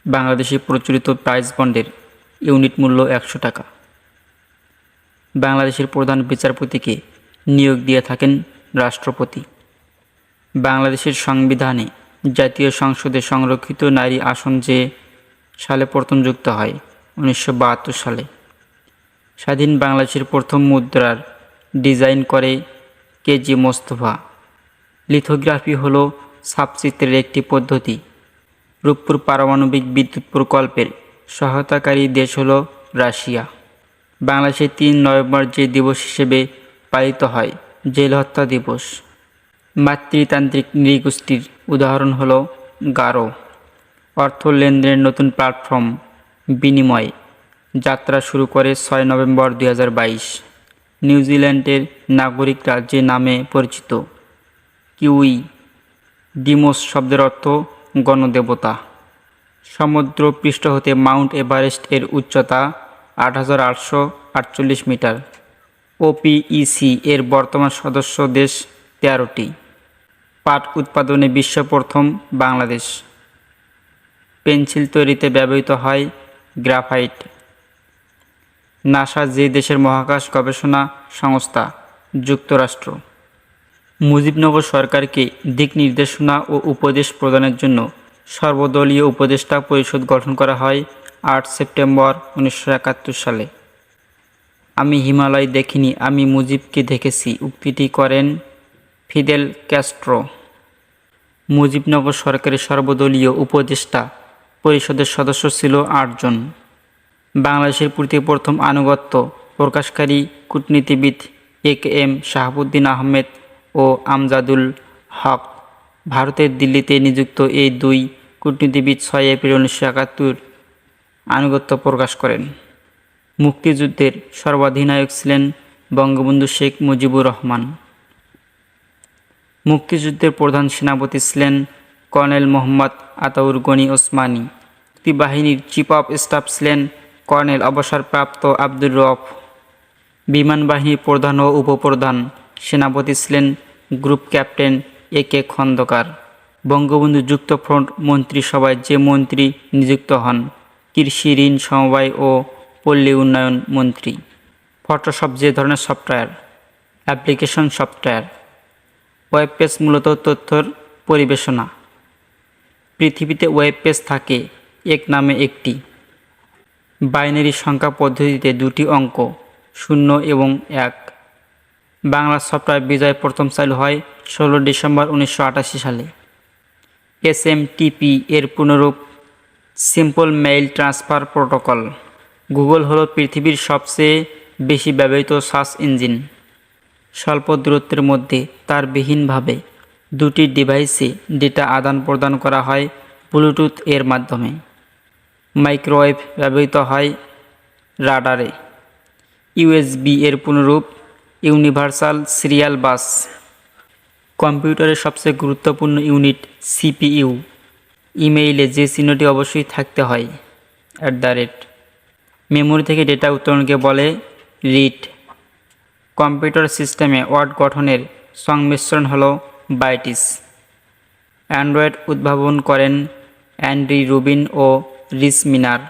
বাংলাদেশে প্রচলিত প্রাইস বন্ডের ইউনিট মূল্য 100 টাকা। বাংলাদেশের প্রধান বিচারপতিকে নিয়োগ দিয়ে থাকেন রাষ্ট্রপতি। বাংলাদেশের সংবিধানে জাতীয় সংসদে সংরক্ষিত নারী আসন যে সালে প্রথম যুক্ত হয় 1972 সালে। স্বাধীন বাংলাদেশের প্রথম মুদ্রার ডিজাইন করে কেজি মোস্তফা। লিথোগ্রাফি হলো ছাপচিত্রের একটি পদ্ধতি। রূপপুর পারমাণবিক বিদ্যুৎ প্রকল্পের সহায়তাকারী দেশ হলো রাশিয়া। বাংলাদেশে 3 নভেম্বর যে দিবস হিসেবে পালিত হয় জেল হত্যা দিবস। মাতৃতান্ত্রিক নৃগোষ্ঠীর উদাহরণ হলো গারো। অর্থ লেনদেনের নতুন প্ল্যাটফর্ম বিনিময় যাত্রা শুরু করে 6 নভেম্বর 2022। নিউজিল্যান্ডের নাগরিকরা যে নামে পরিচিত কিউই। ডিমোস শব্দের অর্থ গণদেবতা। সমুদ্র পৃষ্ঠ হতে মাউন্ট এভারেস্ট এর উচ্চতা 8848 মিটার। ওপিইসি এর বর্তমান সদস্য দেশ 13টি। পাট উৎপাদনে বিশ্ব প্রথম বাংলাদেশ। পেন্সিল তৈরিতে ব্যবহৃত হয় গ্রাফাইট। নাসা যে দেশের মহাকাশ গবেষণা সংস্থা যুক্তরাষ্ট্র। মুজিবনগর সরকারকে দিক নির্দেশনা ও উপদেশ প্রদানের জন্য সর্বদলীয় উপদেষ্টা পরিষদ গঠন করা হয় 8 সেপ্টেম্বর 1971 সালে। আমি হিমালয় দেখিনি, আমি মুজিবকে দেখেছি উক্তিটি করেন ফিদেল ক্যাস্ট্রো। মুজিবনগর সরকারের সর্বদলীয় উপদেষ্টা পরিষদের সদস্য ছিল 8 জন। বাংলাদেশের প্রতি প্রথম আনুগত্য প্রকাশকারী কূটনীতিবিদ এ.কে.এম. শাহাবুদ্দিন আহমেদ ও আমজাদুল হক। ভারতের দিল্লিতে নিযুক্ত এই দুই কূটনীতিবিদ 6 এপ্রিল 1971 আনুগত্য প্রকাশ করেন। মুক্তিযুদ্ধের সর্বাধিনায়ক ছিলেন বঙ্গবন্ধু শেখ মুজিবুর রহমান। মুক্তিযুদ্ধের প্রধান সেনাপতি ছিলেন কর্নেল মোহাম্মদ আতাউর গনি ওসমানী। বাহিনীর চিফ অফ স্টাফ ছিলেন কর্নেল অবসরপ্রাপ্ত আব্দুর রউফ। বিমান বাহিনীর প্রধান ও উপপ্রধান সেনাপতি ছিলেন group captain A K. Khandaker. Bangabandhu Juktafront মন্ত্রিসভায় যে মন্ত্রী নিযুক্ত হন কৃষি, ঋণ সমবায় ও পল্লী উন্নয়ন মন্ত্রী। ফটোশপ যে ধরনের software. Application software. Web page মূলত তথ্যর পরিবেশনা। পৃথিবীতে ওয়েব পেজ থাকে এক নামে একটি। বাইনারি সংখ্যা পদ্ধতিতে 2টি অঙ্ক 0 এবং 1। বাংলা সফটওয়্যার বিজয় প্রথম চালু হয় 16 ডিসেম্বর 1988 সালে। SMTP এর পুনরূপ simple mail transfer protocol. Google হলো পৃথিবীর সবচেয়ে বেশি ব্যবহৃত সার্চ ইঞ্জিন। স্বল্প দূরত্বের মধ্যে তারবিহীনভাবে 2টি ডিভাইসে ডেটা আদান প্রদান করা হয় ব্লুটুথ এর মাধ্যমে। মাইক্রোওয়েভ ব্যবহৃত হয় রাডারে। USB এর পুনরূপ ইউনিভার্সাল সিরিয়াল বাস। কম্পিউটারের সবচেয়ে গুরুত্বপূর্ণ ইউনিট CPU। ইমেইলে যে চিহ্নটি অবশ্যই থাকতে হয় @ মেমোরি থেকে ডেটা উত্তোলনকে বলে রিড। কম্পিউটার সিস্টেমে ওয়ার্ড গঠনের সংমিশ্রণ হলো বাইটিস। অ্যান্ড্রয়েড উদ্ভাবন করেন অ্যান্ড্রি রুবিন ও রিস মিনার।